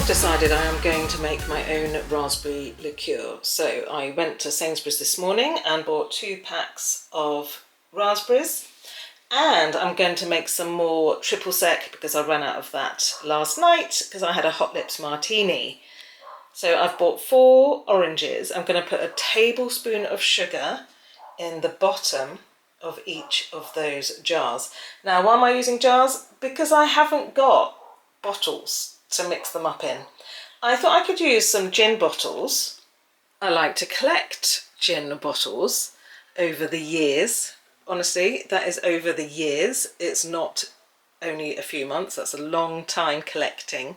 I've decided I am going to make my own raspberry liqueur. So I went to Sainsbury's this morning and bought 2 packs of raspberries, and I'm going to make some more triple sec because I ran out of that last night because I had a Hot Lips Martini. So I've bought 4 oranges. I'm going to put a tablespoon of sugar in the bottom of each of those jars. Now, why am I using jars? Because I haven't got bottles to mix them up in. I thought I could use some gin bottles. I like to collect gin bottles over the years. Honestly, that is over the years. It's not only a few months. That's a long time collecting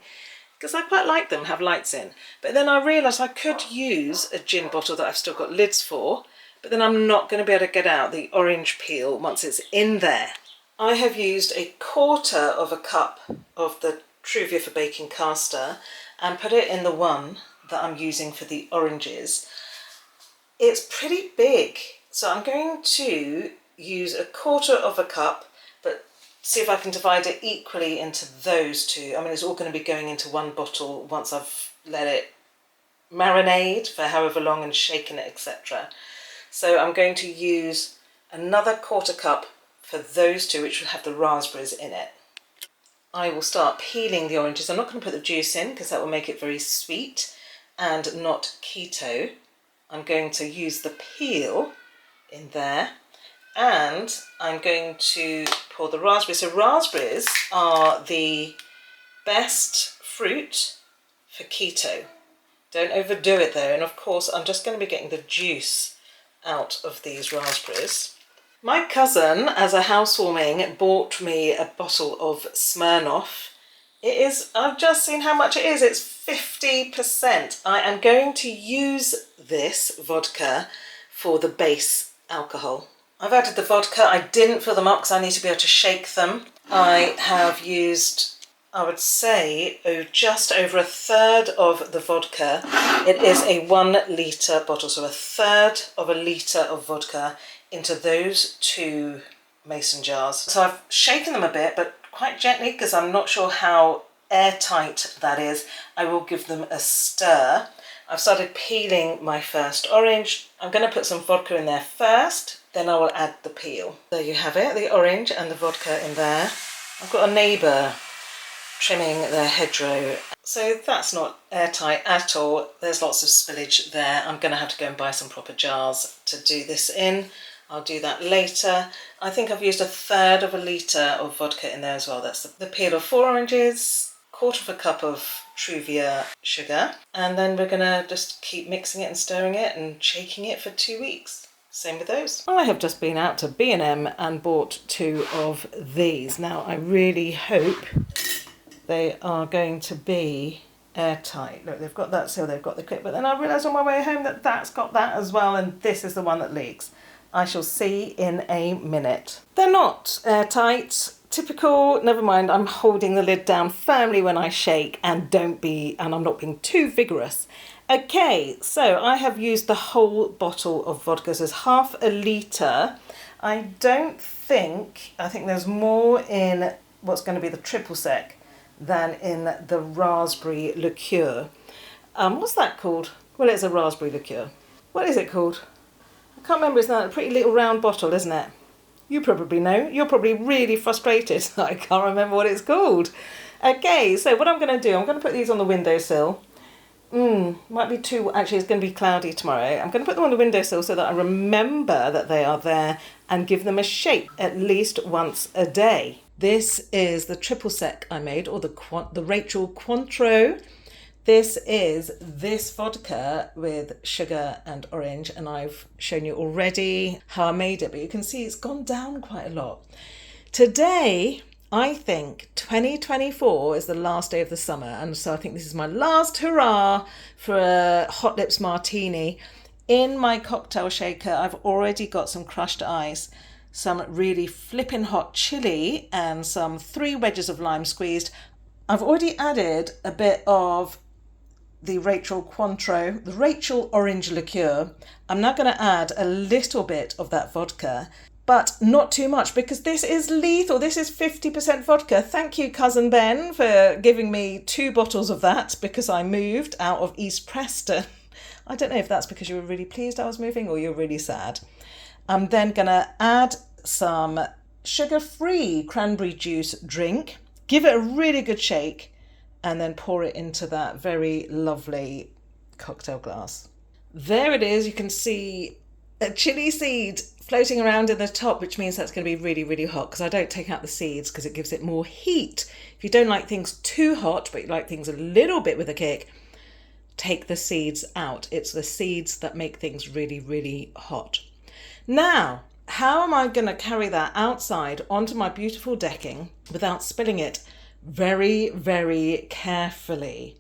because I quite like them, have lights in. But then I realised I could use a gin bottle that I've still got lids for, but then I'm not going to be able to get out the orange peel once it's in there. I have used 1/4 cup of the Truvia for baking caster and put it in the one that I'm using for the oranges. It's pretty big, so I'm going to use 1/4 cup, but see if I can divide it equally into those 2. I mean, it's all going to be going into one bottle once I've let it marinate for however long and shaken it, etc. So I'm going to use another 1/4 cup for those 2, which will have the raspberries in it. I will start peeling the oranges. I'm not going to put the juice in because that will make it very sweet and not keto. I'm going to use the peel in there, and I'm going to pour the raspberries. So raspberries are the best fruit for keto. Don't overdo it though. And of course, I'm just going to be getting the juice out of these raspberries. My cousin, as a housewarming, bought me a bottle of Smirnoff. It is, I've just seen how much it is. It's 50%. I am going to use this vodka for the base alcohol. I've added the vodka. I didn't fill them up because I need to be able to shake them. I have used, I would say, just over 1/3 of the vodka. It is a 1 litre bottle, so 1/3 of a litre of vodka into those 2 mason jars. So I've shaken them a bit, but quite gently because I'm not sure how airtight that is. I will give them a stir. I've started peeling my first orange. I'm going to put some vodka in there first, then I will add the peel. There you have it, the orange and the vodka in there. I've got a neighbour trimming their hedgerow, so that's not airtight at all. There's lots of spillage there. I'm going to have to go and buy some proper jars to do this in. I'll do that later. I think I've used 1/3 of a litre of vodka in there as well. That's the peel of 4 oranges, 1/4 cup of Truvia sugar, and then we're going to just keep mixing it and stirring it and shaking it for 2 weeks. Same with those. I have just been out to B&M and bought 2 of these. Now I really hope they are going to be airtight. Look, they've got that, so they've got the clip, but then I realised on my way home that that's got that as well, and this is the one that leaks. I shall see in a minute. They're not airtight. Typical, never mind, I'm holding the lid down firmly when I shake, and I'm not being too vigorous. Okay, so I have used the whole bottle of vodka, so it's 1/2 litre. I think there's more in what's going to be the triple sec than in the raspberry liqueur. What's that called? Well, it's a raspberry liqueur. What is it called? I can't remember. It's not a pretty little round bottle, isn't it? You probably know. You're probably really frustrated. I can't remember what it's called. Okay, so what I'm going to do, I'm going to put these on the windowsill. Might be too, actually it's going to be cloudy tomorrow. I'm going to put them on the windowsill so that I remember that they are there and give them a shake at least once a day. This is the triple sec I made, or the Rachel Cointreau. This is this vodka with sugar and orange, and I've shown you already how I made it, but you can see it's gone down quite a lot. Today, I think 2024 is the last day of the summer, and so I think this is my last hurrah for a Hot Lips Martini. In my cocktail shaker, I've already got some crushed ice, some really flippin' hot chili, and some 3 wedges of lime squeezed. I've already added a bit of the Rachel Cointreau, the Rachel Orange Liqueur. I'm now going to add a little bit of that vodka, but not too much because this is lethal. This is 50% vodka. Thank you, Cousin Ben, for giving me 2 bottles of that because I moved out of East Preston. I don't know if that's because you were really pleased I was moving or you're really sad. I'm then going to add some sugar-free cranberry juice drink, give it a really good shake, and then pour it into that very lovely cocktail glass. There it is. You can see a chili seed floating around in the top, which means that's going to be really, really hot because I don't take out the seeds because it gives it more heat. If you don't like things too hot, but you like things a little bit with a kick, take the seeds out. It's the seeds that make things really, really hot. Now, how am I going to carry that outside onto my beautiful decking without spilling it? Very, very carefully.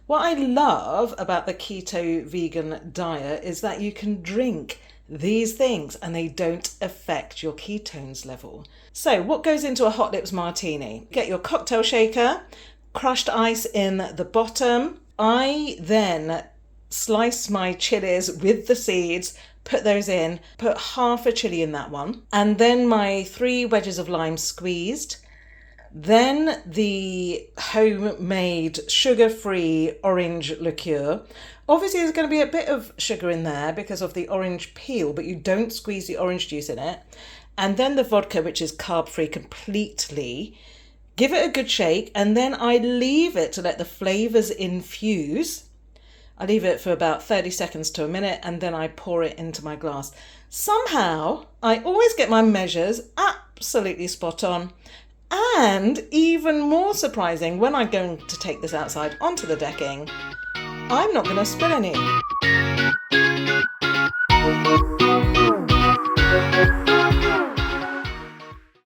What I love about the keto vegan diet is that you can drink these things and they don't affect your ketones level. So what goes into a Hot Lips Martini? Get your cocktail shaker, crushed ice in the bottom. I then slice my chilies with the seeds, put those in, put half a chili in that one, and then my 3 wedges of lime squeezed. Then the homemade sugar-free orange liqueur. Obviously there's going to be a bit of sugar in there because of the orange peel, but you don't squeeze the orange juice in it. And then the vodka, which is carb-free completely. Give it a good shake, and then I leave it to let the flavours infuse. I leave it for about 30 seconds to a minute, and then I pour it into my glass. Somehow, I always get my measures absolutely spot on. And even more surprising, when I'm going to take this outside onto the decking, I'm not going to spill any.